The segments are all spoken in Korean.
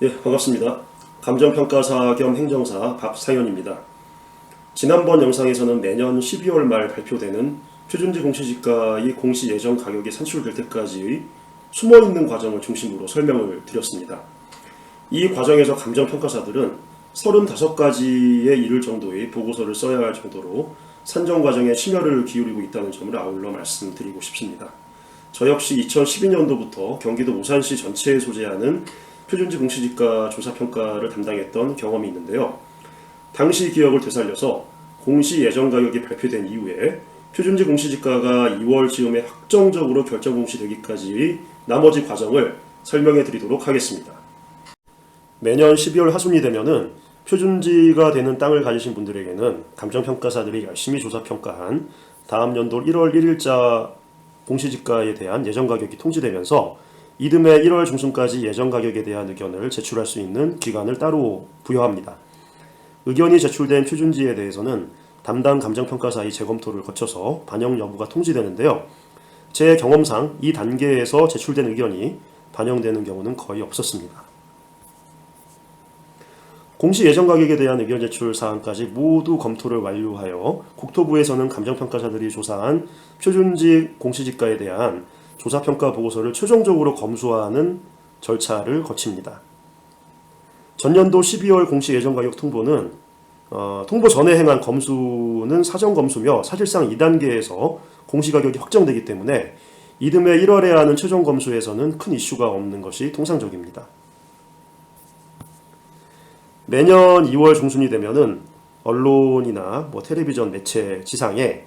예, 반갑습니다. 감정평가사 겸 행정사 박상현입니다. 지난번 영상에서는 매년 12월 말 발표되는 표준지 공시지가의 공시 예정 가격이 산출될 때까지의 숨어있는 과정을 중심으로 설명을 드렸습니다. 이 과정에서 감정평가사들은 35가지에 이를 정도의 보고서를 써야 할 정도로 산정 과정에 심혈을 기울이고 있다는 점을 아울러 말씀드리고 싶습니다. 저 역시 2012년도부터 경기도 오산시 전체에 소재하는 표준지 공시지가 조사평가를 담당했던 경험이 있는데요. 당시 기억을 되살려서 공시 예정 가격이 발표된 이후에 표준지 공시지가가 2월 즈음에 확정적으로 결정 공시되기까지의 나머지 과정을 설명해 드리도록 하겠습니다. 매년 12월 하순이 되면은 표준지가 되는 땅을 가지신 분들에게는 감정평가사들이 열심히 조사평가한 다음 연도 1월 1일자 공시지가에 대한 예정 가격이 통지되면서 이듬해 1월 중순까지 예정 가격에 대한 의견을 제출할 수 있는 기간을 따로 부여합니다. 의견이 제출된 표준지에 대해서는 담당 감정평가사의 재검토를 거쳐서 반영 여부가 통지되는데요. 제 경험상 이 단계에서 제출된 의견이 반영되는 경우는 거의 없었습니다. 공시 예정 가격에 대한 의견 제출 사항까지 모두 검토를 완료하여 국토부에서는 감정평가사들이 조사한 표준지 공시지가에 대한 조사평가 보고서를 최종적으로 검수하는 절차를 거칩니다. 전년도 12월 공시 예정 가격 통보는 통보 전에 행한 검수는 사전 검수며 사실상 2단계에서 공시 가격이 확정되기 때문에 이듬해 1월에 하는 최종 검수에서는 큰 이슈가 없는 것이 통상적입니다. 매년 2월 중순이 되면은 언론이나 텔레비전 매체 지상에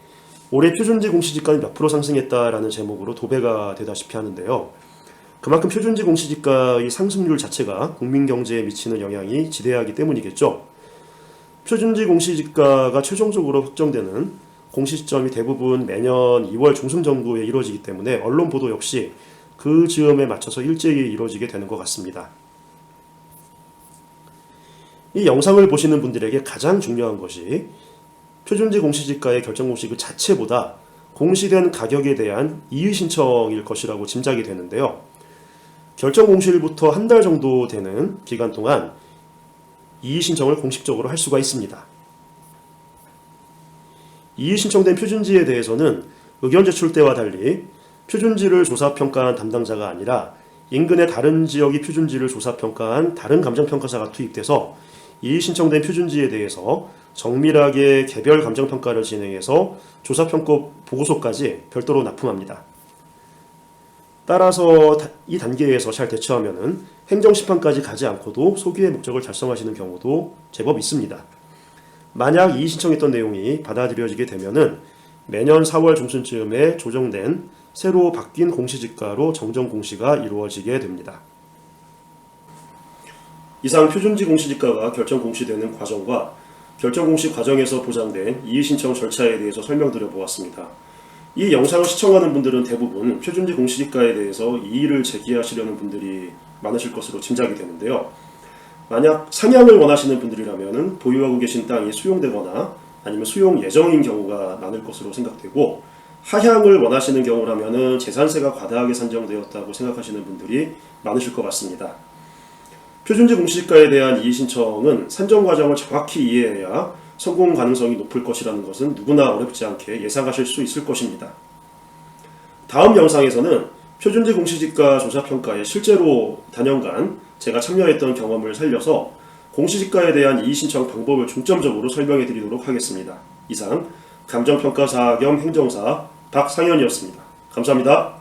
올해 표준지 공시지가는 몇 프로 상승했다라는 제목으로 도배가 되다시피 하는데요. 그만큼 표준지 공시지가의 상승률 자체가 국민 경제에 미치는 영향이 지대하기 때문이겠죠. 표준지 공시지가가 최종적으로 확정되는 공시 시점이 대부분 매년 2월 중순 정도에 이루어지기 때문에 언론 보도 역시 그 즈음에 맞춰서 일제히 이루어지게 되는 것 같습니다. 이 영상을 보시는 분들에게 가장 중요한 것이 표준지 공시지가의 결정 공시 그 자체보다 공시된 가격에 대한 이의 신청일 것이라고 짐작이 되는데요. 결정 공시일부터 한 달 정도 되는 기간 동안 이의 신청을 공식적으로 할 수가 있습니다. 이의 신청된 표준지에 대해서는 의견 제출 때와 달리 표준지를 조사평가한 담당자가 아니라 인근의 다른 지역의 표준지를 조사평가한 다른 감정평가사가 투입돼서 이의 신청된 표준지에 대해서 정밀하게 개별 감정평가를 진행해서 조사평가 보고서까지 별도로 납품합니다. 따라서 이 단계에서 잘 대처하면 행정심판까지 가지 않고도 소기의 목적을 달성하시는 경우도 제법 있습니다. 만약 이의 신청했던 내용이 받아들여지게 되면 매년 4월 중순쯤에 조정된 새로 바뀐 공시지가로 정정 공시가 이루어지게 됩니다. 이상 표준지 공시지가가 결정 공시되는 과정과 결정 공시 과정에서 보장된 이의 신청 절차에 대해서 설명드려 보았습니다. 이 영상을 시청하는 분들은 대부분 표준지 공시지가에 대해서 이의를 제기하시려는 분들이 많으실 것으로 짐작이 되는데요. 만약 상향을 원하시는 분들이라면 보유하고 계신 땅이 수용되거나 아니면 수용 예정인 경우가 많을 것으로 생각되고, 하향을 원하시는 경우라면 재산세가 과다하게 산정되었다고 생각하시는 분들이 많으실 것 같습니다. 표준지 공시지가에 대한 이의 신청은 산정 과정을 정확히 이해해야 성공 가능성이 높을 것이라는 것은 누구나 어렵지 않게 예상하실 수 있을 것입니다. 다음 영상에서는 표준지 공시지가 조사평가에 실제로 단연간 제가 참여했던 경험을 살려서 공시지가에 대한 이의 신청 방법을 중점적으로 설명해 드리도록 하겠습니다. 이상 감정평가사 겸 행정사 박상현이었습니다. 감사합니다.